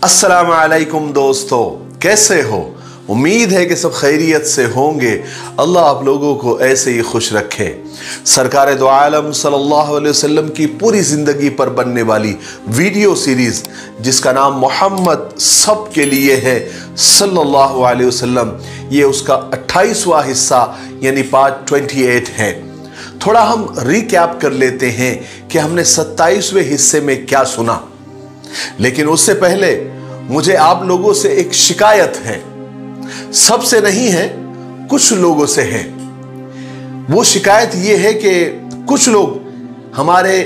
अस्सलामु अलैकुम दोस्तों, कैसे हो? उम्मीद है कि सब खैरियत से होंगे। अल्लाह आप लोगों को ऐसे ही खुश रखे। सरकार दो आलम सल्लल्लाहु अलैहि वसल्लम की पूरी ज़िंदगी पर बनने वाली वीडियो सीरीज़ जिसका नाम मोहम्मद सब के लिए है सल्लल्लाहु अलैहि वसल्लम, ये उसका 28वां हिस्सा यानी पार्ट 28 है। थोड़ा हम रिकैप कर लेते हैं कि हमने 27वें हिस्से में क्या सुना। लेकिन उससे पहले मुझे आप लोगों से एक शिकायत है, सबसे नहीं है, कुछ लोगों से है। वो शिकायत ये है कि कुछ लोग हमारे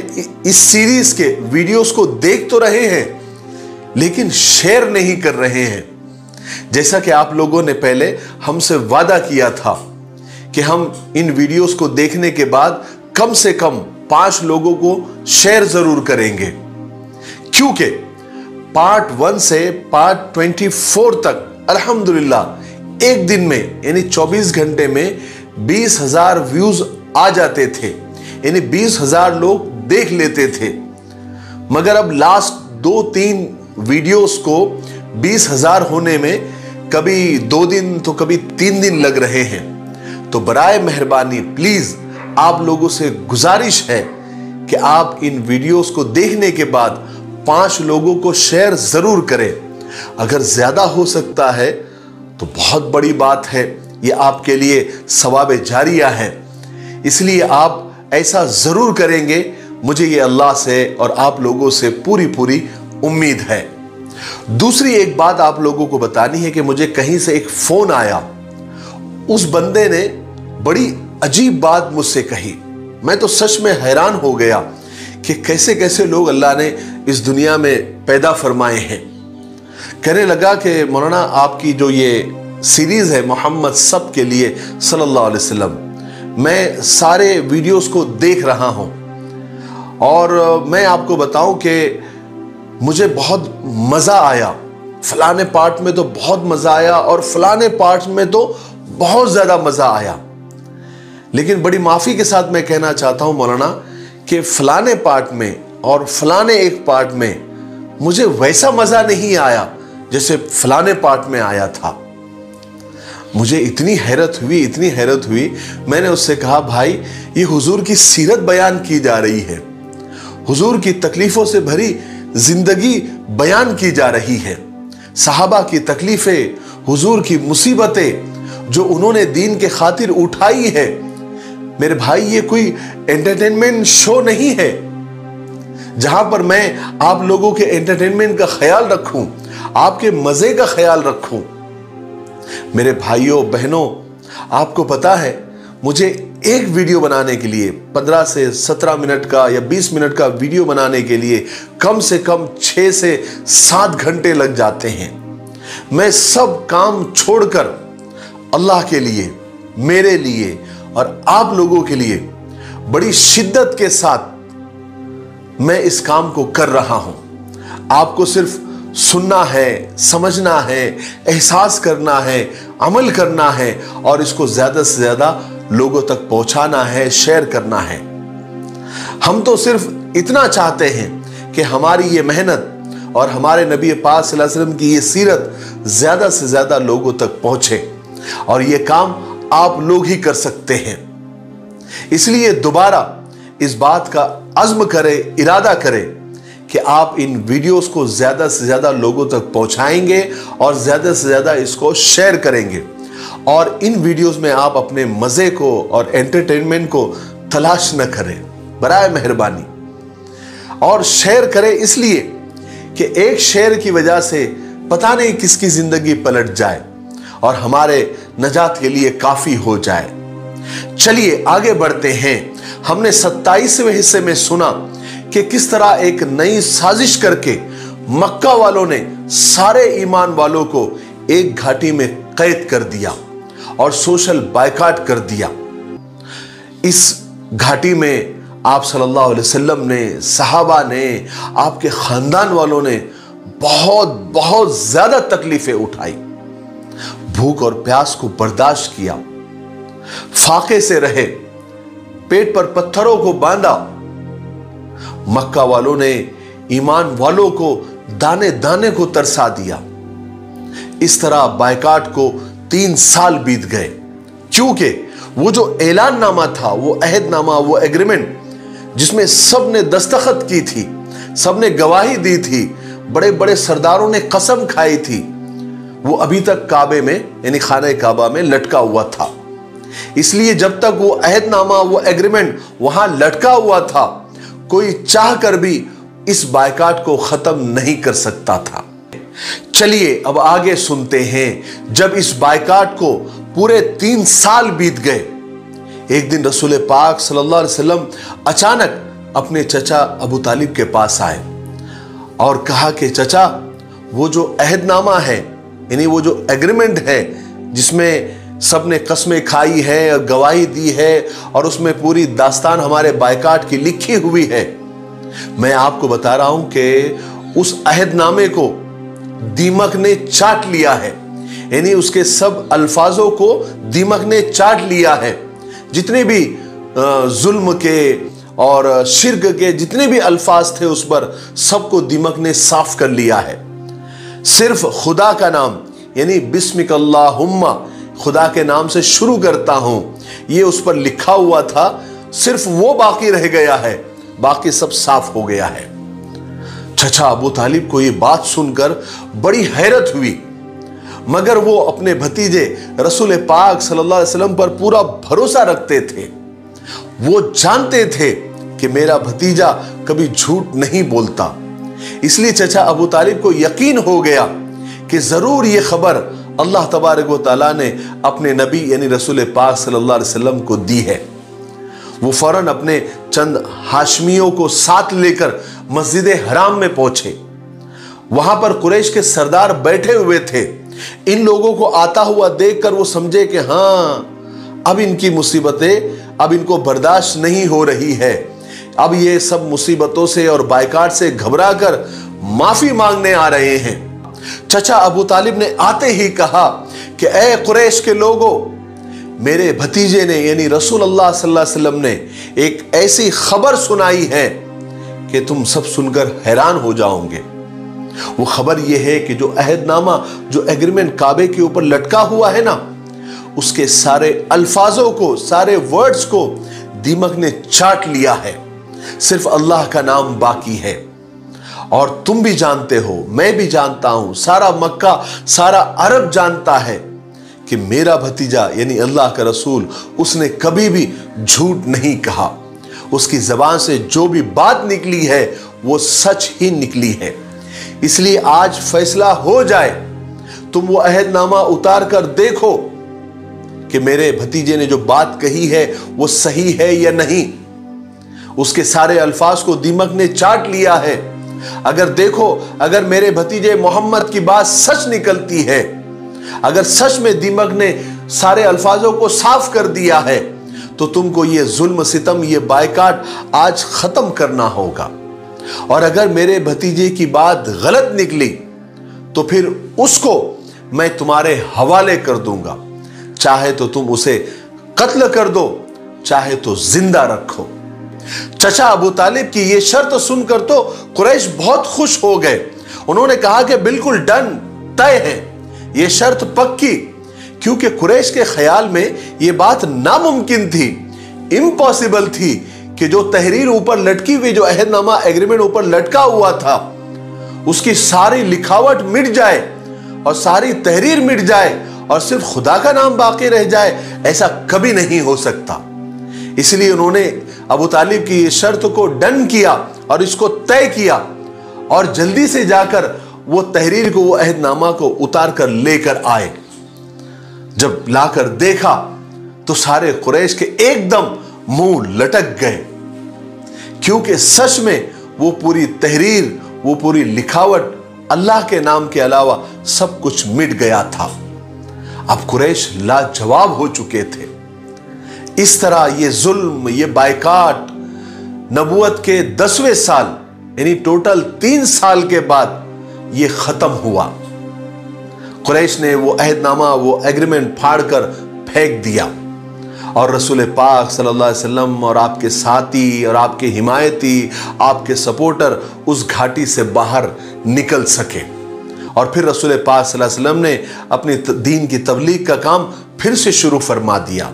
इस सीरीज के वीडियोस को देख तो रहे हैं लेकिन शेयर नहीं कर रहे हैं। जैसा कि आप लोगों ने पहले हमसे वादा किया था कि हम इन वीडियोस को देखने के बाद कम से कम 5 लोगों को शेयर जरूर करेंगे, क्योंकि पार्ट 1 से पार्ट 24 तक अल्हम्दुलिल्लाह एक दिन में यानी 24 घंटे में 20,000 व्यूज आ जाते थे, यानी 20,000 लोग देख लेते थे। मगर अब लास्ट 2-3 वीडियोस को 20,000 होने में कभी 2 दिन तो कभी 3 दिन लग रहे हैं। तो बराए मेहरबानी प्लीज आप लोगों से गुजारिश है कि आप इन वीडियोस को देखने के बाद 5 लोगों को शेयर जरूर करें। अगर ज्यादा हो सकता है तो बहुत बड़ी बात है, ये आपके लिए सवाब जारिया है, इसलिए आप ऐसा जरूर करेंगे। मुझे ये अल्लाह से और आप लोगों से पूरी उम्मीद है। दूसरी एक बात आप लोगों को बतानी है कि मुझे कहीं से एक फोन आया, उस बंदे ने बड़ी अजीब बात मुझसे कही। मैं तो सच में हैरान हो गया कि कैसे कैसे लोग अल्लाह ने इस दुनिया में पैदा फरमाए हैं। कहने लगा कि मौलाना आपकी जो ये सीरीज है मोहम्मद सब के लिए सल्लल्लाहु अलैहि वसल्लम, मैं सारे वीडियोस को देख रहा हूं और मैं आपको बताऊं कि मुझे बहुत मजा आया। फलाने पार्ट में तो बहुत मजा आया और फलाने पार्ट में तो बहुत ज्यादा मजा आया। लेकिन बड़ी माफी के साथ मैं कहना चाहता हूं मौलाना कि फलाने पार्ट में और फलाने एक पार्ट में मुझे वैसा मजा नहीं आया जैसे फलाने पार्ट में आया था। मुझे इतनी हैरत हुई, मैंने उससे कहा भाई ये हुजूर की सीरत बयान की जा रही है, हुजूर की तकलीफों से भरी जिंदगी बयान की जा रही है, सहाबा की तकलीफें, हुजूर की मुसीबतें जो उन्होंने दीन के खातिर उठाई है। मेरे भाई ये कोई एंटरटेनमेंट शो नहीं है जहां पर मैं आप लोगों के एंटरटेनमेंट का ख्याल रखूं, आपके मजे का ख्याल रखूं। मेरे भाइयों बहनों, आपको पता है मुझे एक वीडियो बनाने के लिए 15 से 17 मिनट का या 20 मिनट का वीडियो बनाने के लिए कम से कम 6 से 7 घंटे लग जाते हैं। मैं सब काम छोड़कर अल्लाह के लिए, मेरे लिए और आप लोगों के लिए बड़ी शिद्दत के साथ मैं इस काम को कर रहा हूं। आपको सिर्फ सुनना है, समझना है, एहसास करना है, अमल करना है और इसको ज्यादा से ज्यादा लोगों तक पहुंचाना है, शेयर करना है। हम तो सिर्फ इतना चाहते हैं कि हमारी ये मेहनत और हमारे नबी पाक सल्लल्लाहु अलैहि वसल्लम की ये सीरत ज्यादा से ज्यादा लोगों तक पहुंचे और ये काम आप लोग ही कर सकते हैं। इसलिए दोबारा इस बात का अज़्म करें, इरादा करें कि आप इन वीडियोस को ज्यादा से ज्यादा लोगों तक पहुंचाएंगे और ज्यादा से ज्यादा इसको शेयर करेंगे और इन वीडियोस में आप अपने मजे को और एंटरटेनमेंट को तलाश न करें, बराए मेहरबानी। और शेयर करें इसलिए कि एक शेयर की वजह से पता नहीं किसकी जिंदगी पलट जाए और हमारे नजात के लिए काफी हो जाए। चलिए आगे बढ़ते हैं। हमने 27वें हिस्से में सुना कि किस तरह एक नई साजिश करके मक्का वालों ने सारे ईमान वालों को एक घाटी में कैद कर दिया और सोशल बायकाट कर दिया। इस घाटी में आप सल्लल्लाहु अलैहि वसल्लम ने, सहाबा ने, आपके खानदान वालों ने बहुत ज्यादा तकलीफें उठाई, भूख और प्यास को बर्दाश्त किया, फाके से रहे, पेट पर पत्थरों को बांधा। मक्का वालों ने ईमान वालों को दाने दाने को तरसा दिया। इस तरह बायकाट को 3 साल बीत गए, क्योंकि वो जो ऐलाननामा था, वो अहदनामा, वो एग्रीमेंट जिसमें सब ने दस्तखत की थी, सब ने गवाही दी थी, बड़े बड़े सरदारों ने कसम खाई थी, वो अभी तक काबे में यानी खाने काबा में लटका हुआ था। इसलिए जब तक वो अहदनामा, वो एग्रीमेंट वहां लटका हुआ था, कोई चाह कर भी इस बायकाट को खत्म नहीं कर सकता था। चलिए अब आगे सुनते हैं। जब इस बायकाट को पूरे 3 साल बीत गए, एक दिन रसूल पाक सल्लल्लाहु अलैहि वसल्लम अचानक अपने चचा अबू तालिब के पास आए और कहा कि चचा, वो जो अहदनामा है यानी वो जो एग्रीमेंट है जिसमें सबने कस्में खाई है, गवाही दी है और उसमें पूरी दास्तान हमारे बायकाट की लिखी हुई है, मैं आपको बता रहा हूं कि उस अहदनामे को दीमक ने चाट लिया है। यानी उसके सब अल्फाजों को दीमक ने चाट लिया है। जितने भी जुल्म के और शिर्क के जितने भी अल्फाज थे उस पर सबको दीमक ने साफ कर लिया है। सिर्फ खुदा का नाम यानी बिस्मिकल्लाहुम्मा, खुदा के नाम से शुरू करता हूं, ये उस पर लिखा हुआ था, सिर्फ वो बाकी रह गया है, बाकी सब साफ हो गया है। चचा अबू तालिब को ये बात सुनकर बड़ी हैरत हुई, मगर वो अपने भतीजे रसूल पाक सल्लल्लाहु अलैहि वसल्लम पर पूरा भरोसा रखते थे। वो जानते थे कि मेरा भतीजा कभी झूठ नहीं बोलता। इसलिए चचा अबू तालिब को यकीन हो गया कि जरूर ये खबर अल्लाह तबारक व तआला ने अपने नबी यानी रसूल पाक सल्लल्लाहु अलैहि वसल्लम को दी है। वो फौरन अपने चंद हाशमियों को साथ लेकर मस्जिद हराम में पहुंचे। वहां पर कुरैश के सरदार बैठे हुए थे। इन लोगों को आता हुआ देखकर वो समझे कि हाँ, अब इनकी मुसीबतें अब इनको बर्दाश्त नहीं हो रही है। अब ये सब मुसीबतों से और बायकाट से घबराकर माफी मांगने आ रहे हैं। चचा अबू तालिब ने आते ही कहा कि ए कुरैश के लोगों, मेरे भतीजे ने यानी रसूल अल्लाह सल्लल्लाहु अलैहि वसल्लम ने एक ऐसी खबर सुनाई है कि तुम सब सुनकर हैरान हो जाओगे। वो खबर यह है कि जो अहदनामा, जो एग्रीमेंट काबे के ऊपर लटका हुआ है ना, उसके सारे अल्फाजों को, सारे वर्ड्स को दीमक ने चाट लिया है। सिर्फ अल्लाह का नाम बाकी है। और तुम भी जानते हो, मैं भी जानता हूं, सारा मक्का, सारा अरब जानता है कि मेरा भतीजा यानी अल्लाह का रसूल, उसने कभी भी झूठ नहीं कहा। उसकी जबान से जो भी बात निकली है वो सच ही निकली है। इसलिए आज फैसला हो जाए, तुम वो अहदनामा उतार कर देखो कि मेरे भतीजे ने जो बात कही है वो सही है या नहीं। उसके सारे अल्फाज को दीमक ने चाट लिया है। अगर देखो, अगर मेरे भतीजे मोहम्मद की बात सच निकलती है, अगर सच में दीमक ने सारे अल्फाजों को साफ कर दिया है, तो तुमको ये जुल्म सितम, ये बायकाट आज खत्म करना होगा। और अगर मेरे भतीजे की बात गलत निकली तो फिर उसको मैं तुम्हारे हवाले कर दूंगा। चाहे तो तुम उसे कत्ल कर दो, चाहे तो जिंदा रखो। चचा अबू तालिब की ये शर्त सुनकर तो कुरैश बहुत खुश हो गए। उन्होंने कहा कि बिल्कुल डन, तय है, ये शर्त पक्की। क्योंकि कुरैश के ख्याल में ये बात नामुमकिन थी, इम्पॉसिबल थी कि जो तहरीर ऊपर लटकी हुई, जो अहदनामा एग्रीमेंट ऊपर लटका हुआ था, उसकी सारी लिखावट मिट जाए और सारी तहरीर मिट जाए और सिर्फ खुदा का नाम बाकी रह जाए। ऐसा कभी नहीं हो सकता। इसलिए उन्होंने अबू तालिब की ये शर्त को डन किया और इसको तय किया और जल्दी से जाकर वो तहरीर को, वो अहदनामा को उतार कर लेकर आए। जब लाकर देखा तो सारे कुरैश के एकदम मुंह लटक गए, क्योंकि सच में वो पूरी तहरीर, वो पूरी लिखावट, अल्लाह के नाम के अलावा सब कुछ मिट गया था। अब कुरैश लाजवाब हो चुके थे। इस तरह ये जुल्म, ये बायकाट नबूवत के 10वें साल यानी टोटल 3 साल के बाद ये खत्म हुआ। कुरैश ने वो अहदनामा, वो एग्रीमेंट फाड़कर फेंक दिया और रसूल पाक सल्लल्लाहु अलैहि वसल्लम और आपके साथी और आपके हिमायती, आपके सपोर्टर उस घाटी से बाहर निकल सके। और फिर रसूल पाक सल्लल्लाहु अलैहि वसल्लम ने अपने दीन की तबलीग का काम फिर से शुरू फरमा दिया।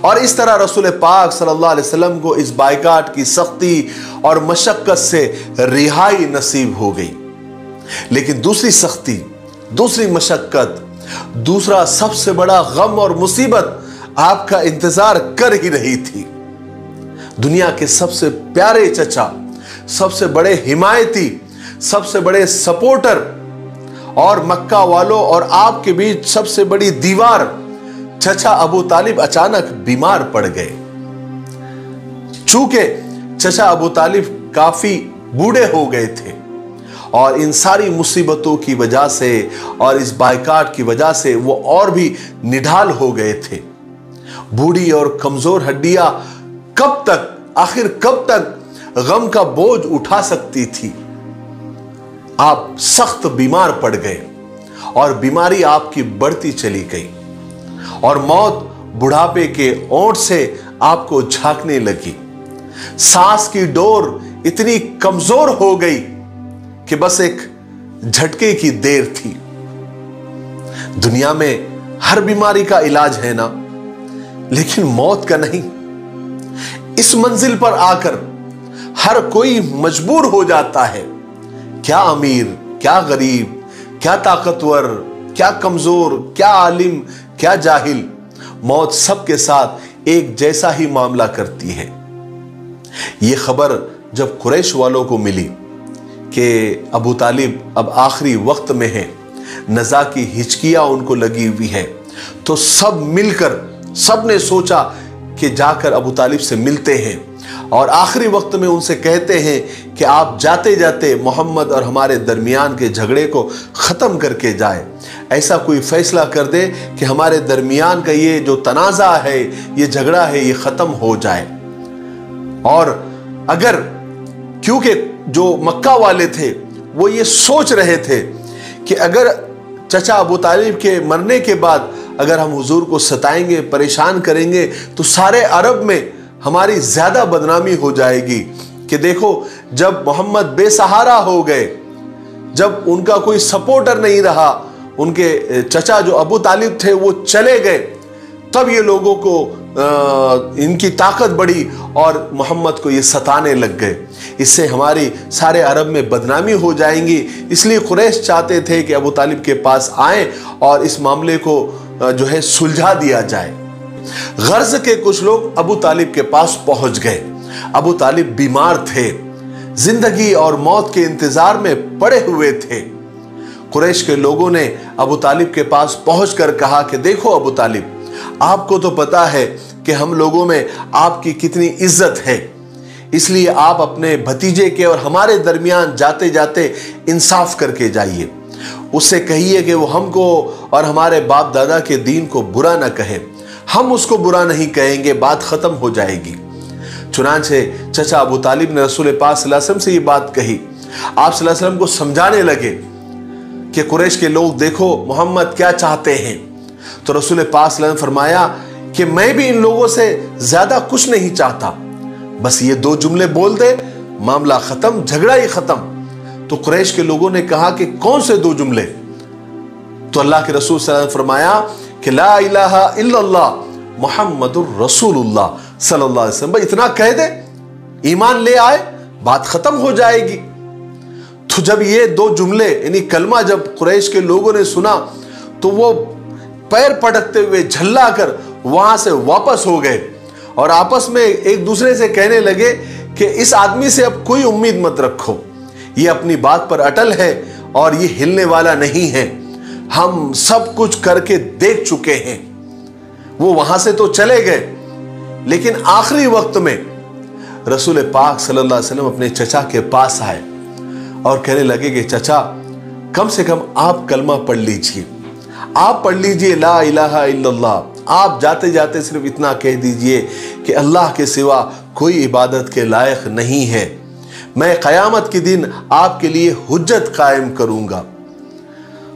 और इस तरह रसूल पाक सल्लल्लाहु अलैहि वसल्लम को इस बायकाट की सख्ती और मशक्कत से रिहाई नसीब हो गई। लेकिन दूसरी सख्ती, दूसरी मशक्कत, दूसरा सबसे बड़ा गम और मुसीबत आपका इंतजार कर ही रही थी। दुनिया के सबसे प्यारे चचा, सबसे बड़े हिमायती, सबसे बड़े सपोर्टर और मक्का वालों और आपके बीच सबसे बड़ी दीवार चचा अबू तालिब अचानक बीमार पड़ गए। चूंकि चचा अबू तालिब काफी बूढ़े हो गए थे और इन सारी मुसीबतों की वजह से और इस बायकाट की वजह से वो और भी निढाल हो गए थे। बूढ़ी और कमजोर हड्डियां कब तक, आखिर कब तक गम का बोझ उठा सकती थी। आप सख्त बीमार पड़ गए और बीमारी आपकी बढ़ती चली गई और मौत बुढ़ापे के ओंठ से आपको झांकने लगी। सांस की डोर इतनी कमजोर हो गई कि बस एक झटके की देर थी। दुनिया में हर बीमारी का इलाज है ना, लेकिन मौत का नहीं। इस मंजिल पर आकर हर कोई मजबूर हो जाता है, क्या अमीर, क्या गरीब, क्या ताकतवर, क्या कमजोर, क्या आलिम, क्या जाहिल, मौत सबके साथ एक जैसा ही मामला करती है। यह खबर जब कुरैश वालों को मिली कि अबू तालिब अब आखिरी वक्त में है, नज़ा की हिचकियां उनको लगी हुई है, तो सब मिलकर सब ने सोचा कि जाकर अबू तालिब से मिलते हैं और आखिरी वक्त में उनसे कहते हैं कि आप जाते जाते मोहम्मद और हमारे दरमियान के झगड़े को ख़त्म करके जाए। ऐसा कोई फैसला कर दे कि हमारे दरमियान का ये जो तनाज़ा है, ये झगड़ा है, ये ख़त्म हो जाए। और अगर, क्योंकि जो मक्का वाले थे वो ये सोच रहे थे कि अगर चचा अबू तालिब के मरने के बाद अगर हम हुजूर को सताएंगे, परेशान करेंगे, तो सारे अरब में हमारी ज्यादा बदनामी हो जाएगी कि देखो जब मोहम्मद बेसहारा हो गए, जब उनका कोई सपोर्टर नहीं रहा, उनके चचा जो अबू तालिब थे वो चले गए, तब ये लोगों को इनकी ताकत बढ़ी और मोहम्मद को ये सताने लग गए। इससे हमारी सारे अरब में बदनामी हो जाएंगी। इसलिए कुरैश चाहते थे कि अबू तालिब के पास आए और इस मामले को जो है सुलझा दिया जाए। गर्ज के कुछ लोग अबू तालिब के पास पहुंच गए। अबू तालिब बीमार थे, जिंदगी और मौत के इंतजार में पड़े हुए थे। कुरैश के लोगों ने अबू तालिब के पास पहुंचकर कहा कि देखो अबू तालिब, आपको तो पता है कि हम लोगों में आपकी कितनी इज्जत है, इसलिए आप अपने भतीजे के और हमारे दरमियान जाते जाते इंसाफ करके जाइए। उससे कहिए कि वो हमको और हमारे बाप दादा के दीन को बुरा ना कहे, हम उसको बुरा नहीं कहेंगे, बात खत्म हो जाएगी। चुनांचे चचा अबू तालिब ने रसूल पाक सल्लल्लाहु अलैहि वसल्लम से ये बात कही। आप सल्लल्लाहु अलैहि वसल्लम को समझाने लगे कि कुरैश के लोग देखो मोहम्मद क्या चाहते हैं। तो रसूल पाक सल्लल्लाहु अलैहि वसल्लम फरमाया कि मैं भी इन लोगों से ज्यादा कुछ नहीं चाहता, बस ये दो जुमले बोल दे, मामला खत्म, झगड़ा ही खत्म। तो कुरैश के लोगों ने कहा कि कौन से दो जुमले? तो अल्लाह के रसूल सल्लल्लाहु अलैहि वसल्लम फरमाया कि ला इलाहा इल्लल्लाह मुहम्मदुर रसूलुल्लाह सल्लल्लाहु अलैहि वसल्लम, इतना कह दे, ईमान ले आए, बात खत्म हो जाएगी। तो जब ये दो जुमले यानी कलमा जब कुरैश के लोगों ने सुना तो वो पैर पटकते हुए झल्ला कर वहां से वापस हो गए और आपस में एक दूसरे से कहने लगे कि इस आदमी से अब कोई उम्मीद मत रखो, ये अपनी बात पर अटल है और ये हिलने वाला नहीं है, हम सब कुछ करके देख चुके हैं। वो वहां से तो चले गए, लेकिन आखिरी वक्त में रसूल पाक सल्लल्लाहु अलैहि वसल्लम अपने चचा के पास आए और कहने लगे कि चचा, कम से कम आप कलमा पढ़ लीजिए, आप पढ़ लीजिए ला इलाहा इल्लल्लाह। आप जाते जाते सिर्फ इतना कह दीजिए कि अल्लाह के सिवा कोई इबादत के लायक नहीं है, मैं क़यामत के दिन आपके लिए हुज्जत कायम करूंगा।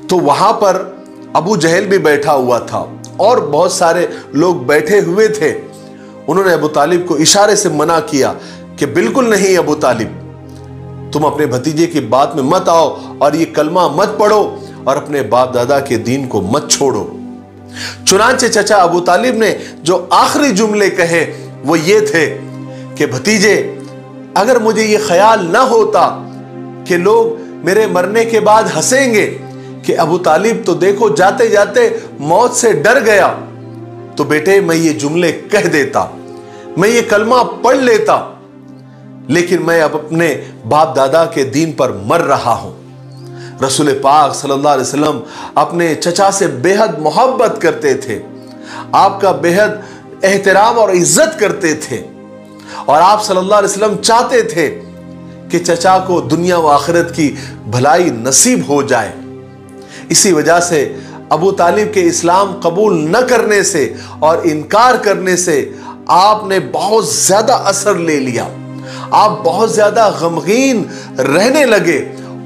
तो वहां पर अबू जहल भी बैठा हुआ था और बहुत सारे लोग बैठे हुए थे। उन्होंने अबू तालिब को इशारे से मना किया कि बिल्कुल नहीं अबू तालिब, तुम अपने भतीजे की बात में मत आओ और ये कलमा मत पढ़ो और अपने बाप दादा के दीन को मत छोड़ो। चुनांचे चचा अबू तालिब ने जो आखिरी जुमले कहे वो ये थे कि भतीजे, अगर मुझे ये ख्याल ना होता कि लोग मेरे मरने के बाद हंसेंगे कि अबू तालिब तो देखो जाते जाते मौत से डर गया, तो बेटे मैं ये जुमले कह देता, मैं ये कलमा पढ़ लेता, लेकिन मैं अब अपने बाप दादा के दीन पर मर रहा हूं। रसूल पाक सल्लल्लाहु अलैहि वसल्लम अपने चचा से बेहद मोहब्बत करते थे, आपका बेहद एहतराम और इज्जत करते थे और आप सल्लल्लाहु अलैहि वसल्लम चाहते थे कि चचा को दुनिया व आखिरत की भलाई नसीब हो जाए। इसी वजह से अबू तालिब के इस्लाम कबूल न करने से और इनकार करने से आपने बहुत ज्यादा असर ले लिया। आप बहुत ज्यादा गमगीन रहने लगे,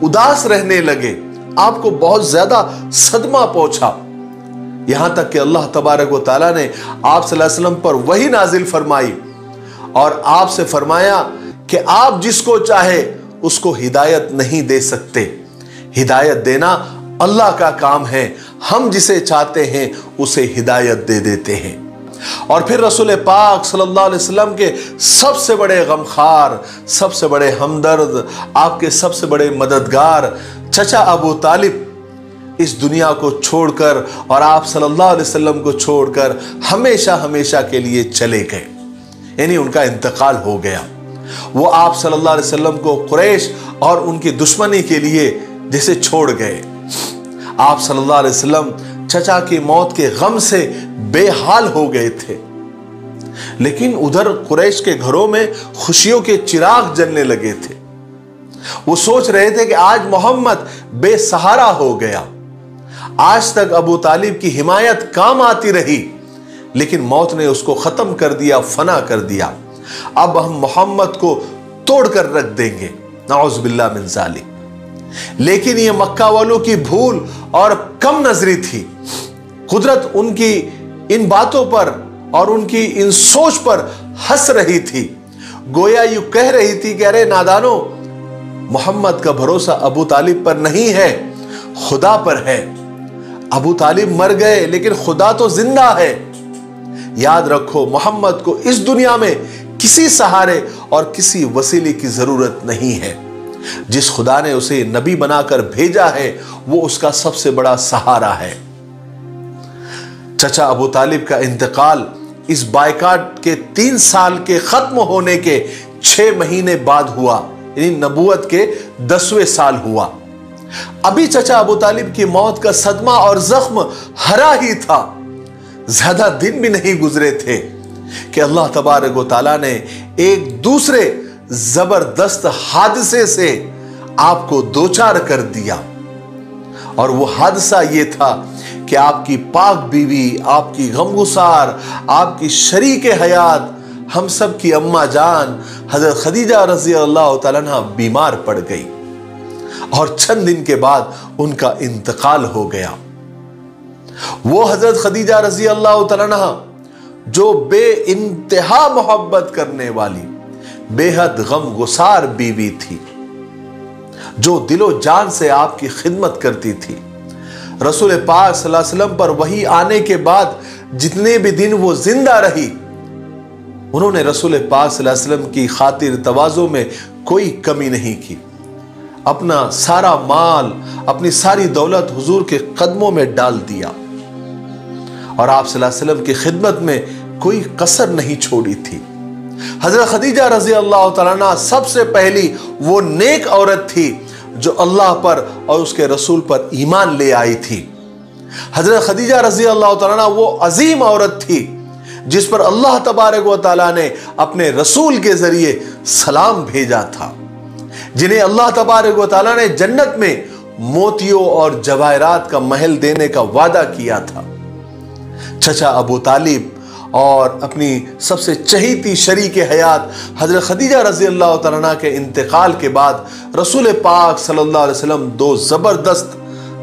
उदास रहने लगे, आपको बहुत ज्यादा सदमा पहुंचा। यहां तक कि अल्लाह तबारक व तआला ने आप सल्लल्लाहु अलैहि वसल्लम पर वही नाजिल फरमाई और आपसे फरमाया कि आप जिसको चाहे उसको हिदायत नहीं दे सकते, हिदायत देना अल्लाह का काम है, हम जिसे चाहते हैं उसे हिदायत दे देते हैं। और फिर रसूल पाक सल्लल्लाहु अलैहि वसल्लम के सबसे बड़े गमखार, सबसे बड़े हमदर्द, आपके सबसे बड़े मददगार चचा अबू तालिब इस दुनिया को छोड़कर और आप सल्लल्लाहु अलैहि वसल्लम को छोड़कर हमेशा हमेशा के लिए चले गए, यानी उनका इंतकाल हो गया। वो आप सल्लल्लाहु अलैहि वसल्लम को कुरैश और उनकी दुश्मनी के लिए जैसे छोड़ गए। आप सल्लल्लाहु अलैहि वसल्लम चचा की मौत के गम से बेहाल हो गए थे, लेकिन उधर कुरैश के घरों में खुशियों के चिराग जलने लगे थे। वो सोच रहे थे कि आज मोहम्मद बेसहारा हो गया। आज तक अबू तालिब की हिमायत काम आती रही, लेकिन मौत ने उसको खत्म कर दिया, फना कर दिया। अब हम मोहम्मद को तोड़कर रख देंगे, नाउज़ु बिल्लाह मिन ज़ालिक। लेकिन ये मक्का वालों की भूल और कम नजरी थी। कुदरत उनकी इन बातों पर और उनकी इन सोच पर हंस रही थी, गोया यूं कह रही थी कि अरे नादानो, मोहम्मद का भरोसा अबू तालिब पर नहीं है, खुदा पर है। अबू तालिब मर गए लेकिन खुदा तो जिंदा है। याद रखो, मोहम्मद को इस दुनिया में किसी सहारे और किसी वसीले की जरूरत नहीं है। जिस खुदा ने उसे नबी बनाकर भेजा है वो उसका सबसे बड़ा सहारा है। चचा अबू तालिब का इंतकाल इस बायकाट के 3 साल के खत्म होने के 6 महीने बाद हुआ, यानी नबूवत के 10वें साल हुआ। अभी चचा अबू तालिब की मौत का सदमा और जख्म हरा ही था। ज्यादा दिन भी नहीं गुजरे थे कि अल्लाह तबारक व तआला ने एक दूसरे जबरदस्त हादसे से आपको दोचार कर दिया। और वो हादसा ये था कि आपकी पाक बीवी, आपकी गमगुसार, आपकी शरीके हयात, हम सब की अम्मा जान हजरत खदीजा रज़ी अल्लाह तआला अन्हा बीमार पड़ गई और चंद दिन के बाद उनका इंतकाल हो गया। वो हजरत खदीजा रज़ी अल्लाह तआला अन्हा जो बेइंतहा मोहब्बत करने वाली, बेहद गमगुसार बीवी थी, जो दिलो जान से आपकी खिदमत करती थी। रसूल पाक सल्लल्लाहु अलैहि वसल्लम पर वही आने के बाद जितने भी दिन वो जिंदा रही, उन्होंने रसूल पाक सल्लल्लाहु अलैहि वसल्लम की खातिर तवाज़ो में कोई कमी नहीं की। अपना सारा माल, अपनी सारी दौलत हुजूर के कदमों में डाल दिया और आप सल्लल्लाहु अलैहि वसल्लम की खिदमत में कोई कसर नहीं छोड़ी थी। हजरत खदीजा रज़ी अल्लाह तआला अन्हा सबसे पहली वो नेक औरत थी जो अल्लाह पर और उसके रसूल पर ईमान ले आई थी। हजरत खदीजा रज़ी अल्लाह तआला अन्हा वो अजीम औरत थी जिस पर अल्लाह तबारक व तआला ने अपने रसूल के जरिए सलाम भेजा था, जिन्हें अल्लाह तबारक व तआला ने जन्नत में मोतियों और जवाहरात का महल देने का वादा किया था। चचा अबू तालिब और अपनी सबसे चहीती शरीके हयात हजरत खदीजा रज़ी अल्लाह तआला अन्हा के इंतकाल के बाद रसूल पाक सल्लल्लाहु अलैहि वसल्लम 2 जबरदस्त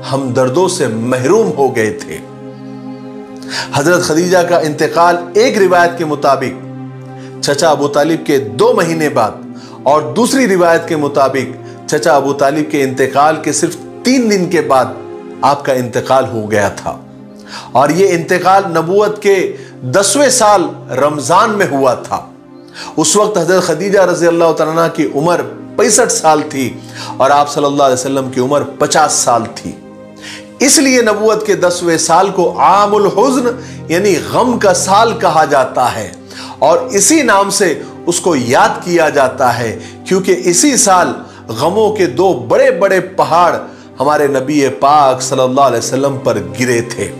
हमदर्दों से महरूम हो गए थे। हजरत खदीजा का इंतकाल एक रिवायत के मुताबिक चचा अबू तालिब के 2 महीने बाद, और दूसरी रिवायत के मुताबिक चचा अबू तालिब के इंतकाल के सिर्फ 3 दिन के बाद आपका इंतकाल हो गया था। और यह इंतकाल नबूवत के 10वें साल रमजान में हुआ था। उस वक्त हजरत खदीजा रज़ी अल्लाह तआला अन्हा की उम्र 65 साल थी और आप सल्लल्लाहु अलैहि वसल्लम की उम्र 50 साल थी। इसलिए नबूवत के 10वें साल को आमुल हुज़्न यानी गम का साल कहा जाता है और इसी नाम से उसको याद किया जाता है, क्योंकि इसी साल गमों के 2 बड़े बड़े पहाड़ हमारे नबी पाक सल्लल्लाहु अलैहि वसल्लम पर गिरे थे।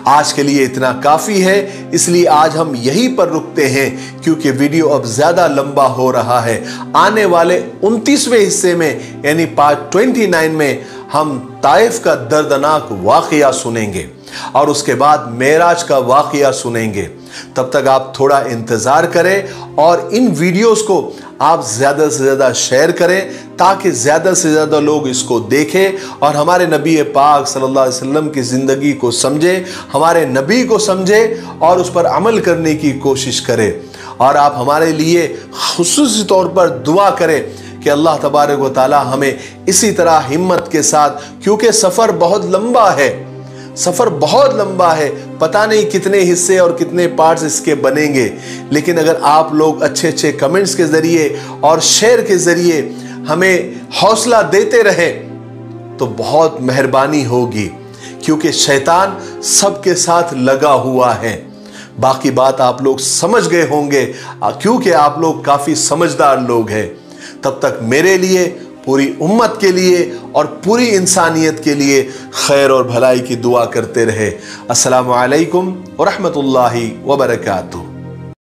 आज के लिए इतना काफी है, इसलिए आज हम यहीं पर रुकते हैं, क्योंकि वीडियो अब ज्यादा लंबा हो रहा है। आने वाले 29वें हिस्से में यानी पार्ट 29 में हम ताइफ का दर्दनाक वाकया सुनेंगे और उसके बाद मेराज का वाकया सुनेंगे। तब तक आप थोड़ा इंतजार करें और इन वीडियोस को आप ज्यादा से ज्यादा शेयर करें, ताकि ज्यादा से ज्यादा लोग इसको देखें और हमारे नबी पाक सल्लल्लाहु अलैहि वसल्लम की जिंदगी को समझें, हमारे नबी को समझें और उस पर अमल करने की कोशिश करें। और आप हमारे लिए खुसूसी तौर पर दुआ करें कि अल्लाह तबारक व तआला हमें इसी तरह हिम्मत के साथ, क्योंकि सफर बहुत लंबा है, सफर बहुत लंबा है, पता नहीं कितने हिस्से और कितने पार्ट्स इसके बनेंगे, लेकिन अगर आप लोग अच्छे अच्छे कमेंट्स के जरिए और शेयर के जरिए हमें हौसला देते रहे तो बहुत मेहरबानी होगी, क्योंकि शैतान सबके साथ लगा हुआ है। बाकी बात आप लोग समझ गए होंगे, क्योंकि आप लोग काफी समझदार लोग हैं। तब तक मेरे लिए, पूरी उम्मत के लिए और पूरी इंसानियत के लिए खैर और भलाई की दुआ करते रहे। अस्सलामु अलैकुम व रहमतुल्लाहि व बरकातुहू।